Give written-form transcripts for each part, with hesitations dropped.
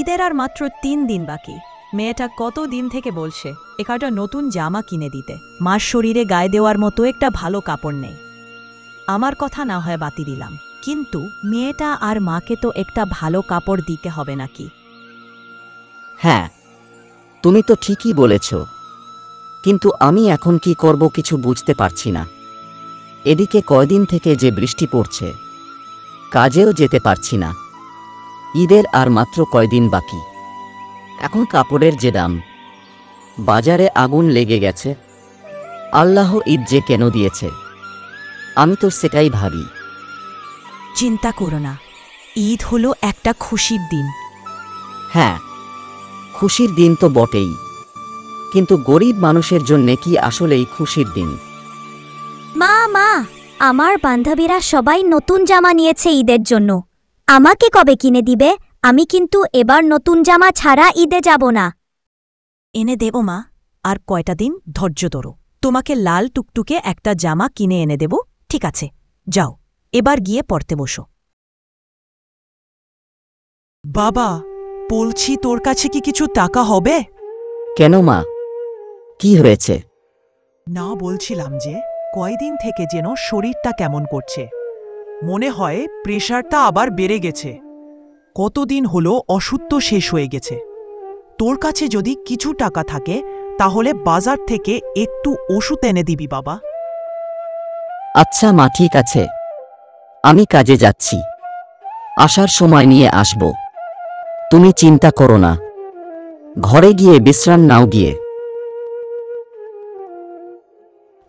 ঈদের আর মাত্র ৩ দিন বাকি। মেয়েটা কত দিন থেকে বলছে একটা নতুন জামা কিনে দিতে। মার শরীরে গায়ে দেওয়ার মতো একটা ভালো কাপড় নেই। আমার কথা না হয় বাতি দিলাম, কিন্তু মেয়েটা আর মাকে তো একটা ভালো কাপড় দিতে হবে নাকি? হ্যাঁ, তুমি তো ঠিকই বলেছ, কিন্তু আমি এখন কি করব কিছু বুঝতে পারছি না। এদিকে কয়দিন থেকে যে বৃষ্টি পড়ছে, কাজেও যেতে পারছি না। ঈদের আর মাত্র কয়দিন বাকি। এখন কাপড়ের যে দাম, বাজারে আগুন লেগে গেছে। আল্লাহ ঈদ যে কেন দিয়েছে, আমি তো সেটাই ভাবি। চিন্তা করো না, ঈদ হলো একটা খুশির দিন। হ্যাঁ, খুশির দিন তো বটেই, কিন্তু গরিব মানুষের জন্যে কি আসলেই খুশির দিন? মা মা, আমার বান্ধবীরা সবাই নতুন জামা নিয়েছে ঈদের জন্য। আমাকে কবে কিনে দিবে? আমি কিন্তু এবার নতুন জামা ছাড়া ঈদে যাব না। এনে দেব মা, আর কয়টা দিন ধৈর্য ধরো। তোমাকে লাল টুকটুকে একটা জামা কিনে এনে দেব। ঠিক আছে, যাও এবার গিয়ে পড়তে বসো। বাবা, বলছি তোর কাছে কি কিছু টাকা হবে? কেন মা, কি হয়েছে? না, বলছিলাম যে কয়দিন থেকে যেন শরীরটা কেমন করছে। মনে হয় প্রেশারটা আবার বেড়ে গেছে। কতদিন হলো ওষুধ তো শেষ হয়ে গেছে। তোর কাছে যদি কিছু টাকা থাকে তাহলে বাজার থেকে একটু ওষুধ এনে দিবি বাবা। আচ্ছা মা, ঠিক আছে, আমি কাজে যাচ্ছি, আসার সময় নিয়ে আসব। তুমি চিন্তা করো না, ঘরে গিয়ে বিশ্রাম নাও গিয়ে।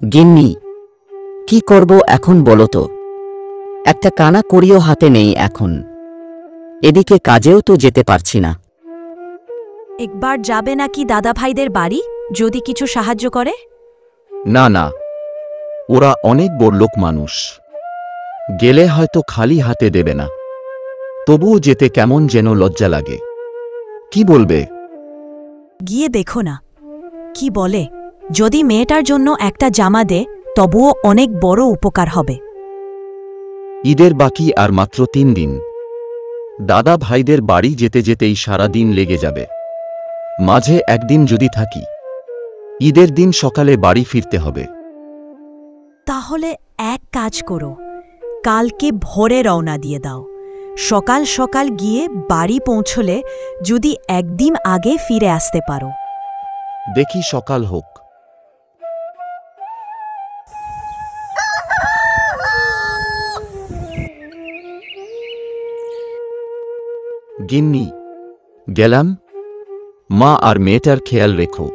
গিন্নি, কি করব এখন বলো তো? একটা কানা করিও হাতে নেই এখন। এদিকে কাজেও তো যেতে পারছি না। একবার যাবে নাকি দাদা ভাইদের বাড়ি, যদি কিছু সাহায্য করে? না না, ওরা অনেক বড়লোক মানুষ, গেলে হয়তো খালি হাতে দেবে না। তবুও যেতে কেমন যেন লজ্জা লাগে। কি বলবে? গিয়ে দেখো না কি বলে। যদি মেয়েটার জন্য একটা জামা দে, তবুও অনেক বড় উপকার হবে। ঈদের বাকি আর মাত্র ৩ দিন। দাদা ভাইদের বাড়ি যেতে যেতেই সারা দিন লেগে যাবে। মাঝে একদিন যদি থাকি, ঈদের দিন সকালে বাড়ি ফিরতে হবে। তাহলে এক কাজ করো, কালকে ভোরে রওনা দিয়ে দাও। সকাল সকাল গিয়ে বাড়ি পৌঁছলে যদি একদিন আগে ফিরে আসতে পারো। দেখি সকাল হোক। গিন্নি, গেলাম। মা আর মেয়েটার খেয়াল রেখো,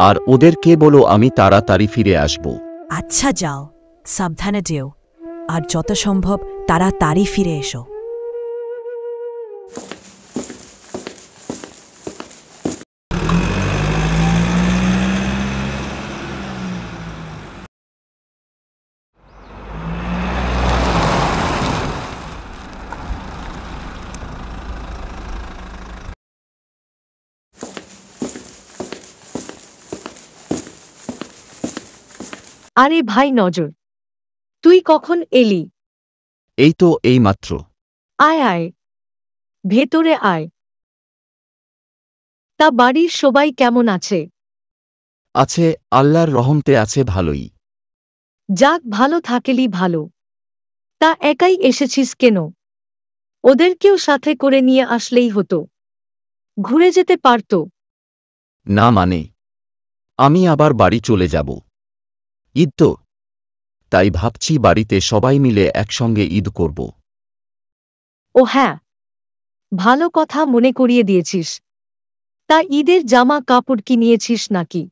আর ওদেরকে বলো আমি তাড়াতাড়ি ফিরে আসব। আচ্ছা যাও, সাবধানে যেও, আর যত সম্ভব তাড়াতাড়ি ফিরে এসো। আরে ভাই নজর, তুই কখন এলি? এই তো এইমাত্র। আয় আয়, ভেতরে আয়। তা বাড়ির সবাই কেমন আছে? আছে, আল্লাহর রহমতে আছে ভালোই। যাক, ভালো থাকেলি ভালো। তা একাই এসেছিস কেন? ওদেরকেও সাথে করে নিয়ে আসলেই হতো, ঘুরে যেতে পারতো। না মানে, আমি আবার বাড়ি চলে যাব। ঈদ তো, তাই ভাবছি বাড়িতে সবাই মিলে একসঙ্গে ঈদ করব। ও হ্যাঁ, ভালো কথা মনে করিয়ে দিয়েছিস। তা ঈদের জামা কাপড় কি নিয়েছিস নাকি?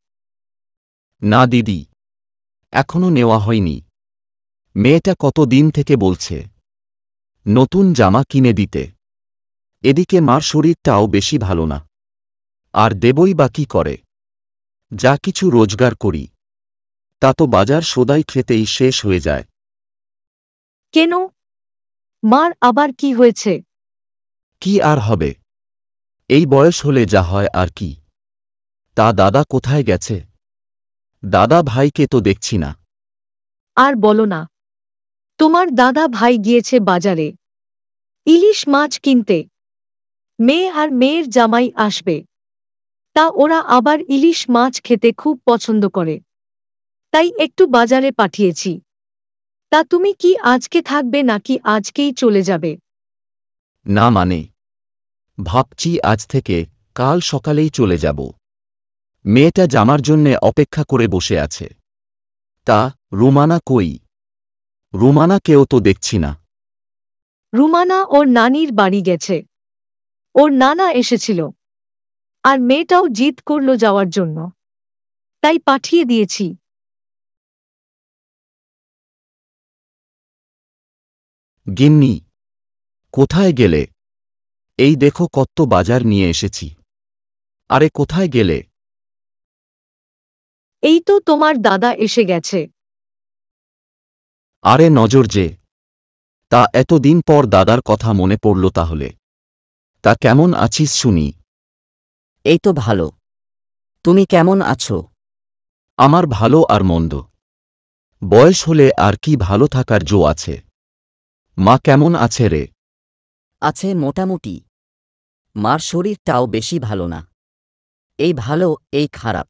না দিদি, এখনো নেওয়া হয়নি। মেয়েটা কত দিন থেকে বলছে নতুন জামা কিনে দিতে। এদিকে মার শরীরটাও বেশি ভালো না, আর দেবই বা কি করে? যা কিছু রোজগার করি তা তো বাজার সদাই খেতেই শেষ হয়ে যায়। কেন, মার আবার কি হয়েছে? কি আর হবে, এই বয়স হলে যা হয় আর কি। তা দাদা কোথায় গেছে? দাদা ভাইকে তো দেখছি না। আর বলো না, তোমার দাদা ভাই গিয়েছে বাজারে ইলিশ মাছ কিনতে। মেয়ে আর মেয়ের জামাই আসবে। তা ওরা আবার ইলিশ মাছ খেতে খুব পছন্দ করে, তাই একটু বাজারে পাঠিয়েছি। তা তুমি কি আজকে থাকবে নাকি আজকেই চলে যাবে? না মানে, ভাবছি আজ থেকে কাল সকালেই চলে যাব। মেয়েটা জামার জন্যে অপেক্ষা করে বসে আছে। তা রুমানা কই? রুমানাকেও তো দেখছি না। রুমানা ওর নানির বাড়ি গেছে। ওর নানা এসেছিল, আর মেয়েটাও জিদ করল যাওয়ার জন্য, তাই পাঠিয়ে দিয়েছি। গিন্নি, কোথায় গেলে? এই দেখো কত বাজার নিয়ে এসেছি। আরে কোথায় গেলে? এই তো তোমার দাদা এসে গেছে। আরে নজর যে! তা এতদিন পর দাদার কথা মনে পড়ল তাহলে। তা কেমন আছিস শুনি? এই তো ভালো। তুমি কেমন আছো? আমার ভালো আর মন্দ। বয়স হলে আর কি ভালো থাকার জো আছে। মা কেমন আছে রে? আছে মোটামুটি। মার শরীরটাও বেশি ভালো না। এই ভালো, এই খারাপ।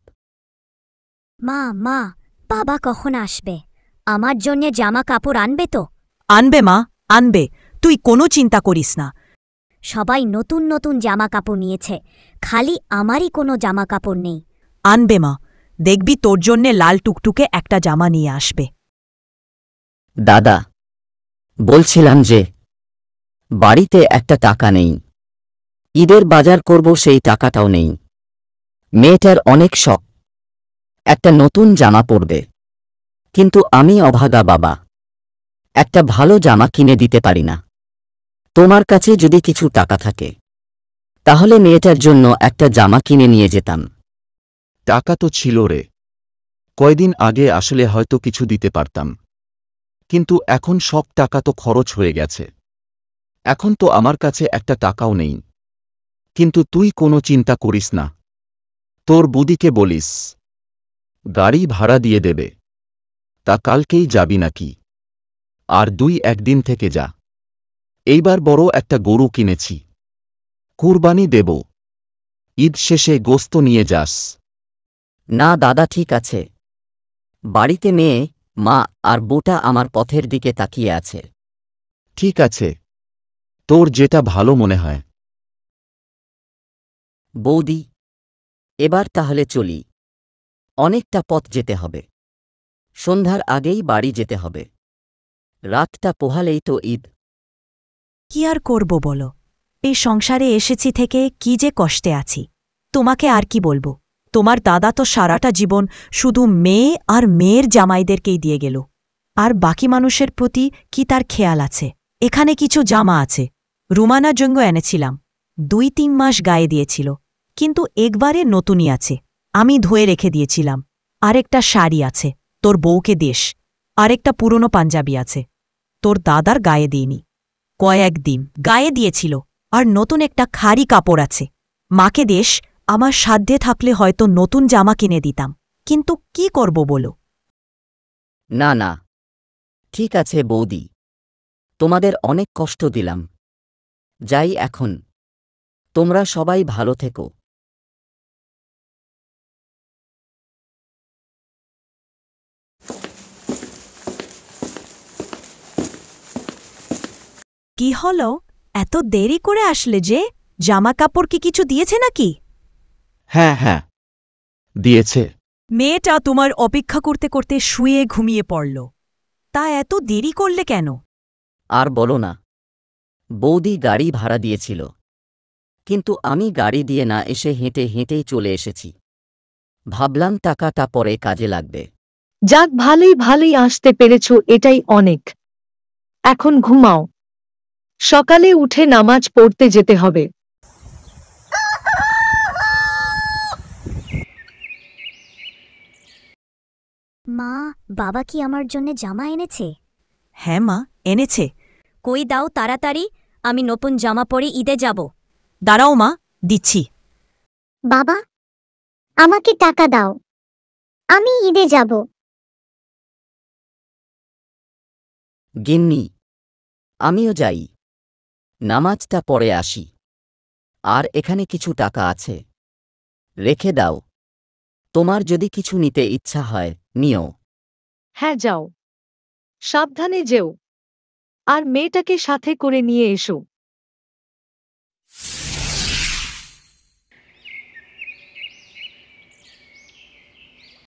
মা মা, বাবা কখন আসবে? আমার জন্যে জামা কাপড় আনবে তো? আনবে মা, আনবে। তুই কোনো চিন্তা করিস না। সবাই নতুন নতুন জামা কাপড় নিয়েছে, খালি আমারই কোনো জামা কাপড় নেই। আনবে মা, দেখবি তোর জন্যে লাল টুকটুকে একটা জামা নিয়ে আসবে। দাদা, বলছিলাম যে বাড়িতে একটা টাকা নেই। ঈদের বাজার করব, সেই টাকাটাও নেই। মেয়েটার অনেক শখ, একটা নতুন জামা পরবে। কিন্তু আমি অভাগা বাবা, একটা ভালো জামা কিনে দিতে পারি না। তোমার কাছে যদি কিছু টাকা থাকে, তাহলে মেয়েটার জন্য একটা জামা কিনে নিয়ে যেতাম। টাকা তো ছিল রে। কয়দিন আগে আসলে হয়তো কিছু দিতে পারতাম, কিন্তু এখন সব টাকা তো খরচ হয়ে গেছে। এখন তো আমার কাছে একটা টাকাও নেই। কিন্তু তুই কোনো চিন্তা করিস না। তোর বুদিকে বলিস, গাড়ি ভাড়া দিয়ে দেবে। তা কালকেই যাবি নাকি? আর 2-1 দিন থেকে যা। এইবার বড় একটা গরু কিনেছি, কুরবানি দেব। ঈদ শেষে গোস্ত নিয়ে যাস। না দাদা, ঠিক আছে। বাড়িতে মেয়ে, মা আর বউটা আমার পথের দিকে তাকিয়ে আছে। ঠিক আছে, তোর যেটা ভালো মনে হয়। বৌদি, এবার তাহলে চলি। অনেকটা পথ যেতে হবে। সন্ধ্যার আগেই বাড়ি যেতে হবে। রাতটা পোহালেই তো ঈদ। কি আর করব বলো? এই সংসারে এসেছি থেকে কি যে কষ্টে আছি। তোমাকে আর কি বলবো? তোমার দাদা তো সারাটা জীবন শুধু মেয়ে আর মেয়ের জামাইদেরকেই দিয়ে গেল। আর বাকি মানুষের প্রতি কি তার খেয়াল আছে? এখানে কিছু জামা আছে, রুমানার জন্য এনেছিলাম। 2-3 মাস গায়ে দিয়েছিল, কিন্তু একবারে নতুনই আছে। আমি ধুয়ে রেখে দিয়েছিলাম। আরেকটা শাড়ি আছে, তোর বউকে দেশ। আরেকটা পুরনো পাঞ্জাবি আছে, তোর দাদার গায়ে দিইনি। কয়েকদিন গায়ে দিয়েছিল। আর নতুন একটা খাড়ি কাপড় আছে, মাকে দেশ। আমার সাধ্যে থাকলে হয়তো নতুন জামা কিনে দিতাম, কিন্তু কি করব বলো? না না, ঠিক আছে বৌদি, তোমাদের অনেক কষ্ট দিলাম। যাই এখন। তোমরা সবাই ভালো থেকো। কি হলো? এত দেরি করে আসলে যে? জামা কাপড় কি কিছু দিয়েছে নাকি? হ্যাঁ হ্যাঁ, দিয়েছে। মেয়েটা তোমার অপেক্ষা করতে করতে শুয়ে ঘুমিয়ে পড়ল। তা এত দেরি করলে কেন? আর বলো না, বৌদি গাড়ি ভাড়া দিয়েছিল, কিন্তু আমি গাড়ি দিয়ে না এসে হেঁটে হেঁটেই চলে এসেছি। ভাবলাম টাকাটা পরে কাজে লাগবে। যাক, ভালোই ভালোই আসতে পেরেছ, এটাই অনেক। এখন ঘুমাও, সকালে উঠে নামাজ পড়তে যেতে হবে। মা, বাবা কি আমার জন্য জামা এনেছে? হ্যাঁ মা, এনেছে। কই দাও তাড়াতাড়ি, আমি নতুন জামা পরে ঈদে যাব। দাঁড়াও মা, দিচ্ছি। বাবা, আমাকে টাকা দাও, আমি ঈদে যাব। গিন্নি, আমিও যাই, নামাজটা পড়ে আসি। আর এখানে কিছু টাকা আছে, রেখে দাও। তোমার যদি কিছু নিতে ইচ্ছা হয় নিও। হ্যাঁ যাও, সাবধানে যেও, আর মেয়েটাকে সাথে করে নিয়ে এসো।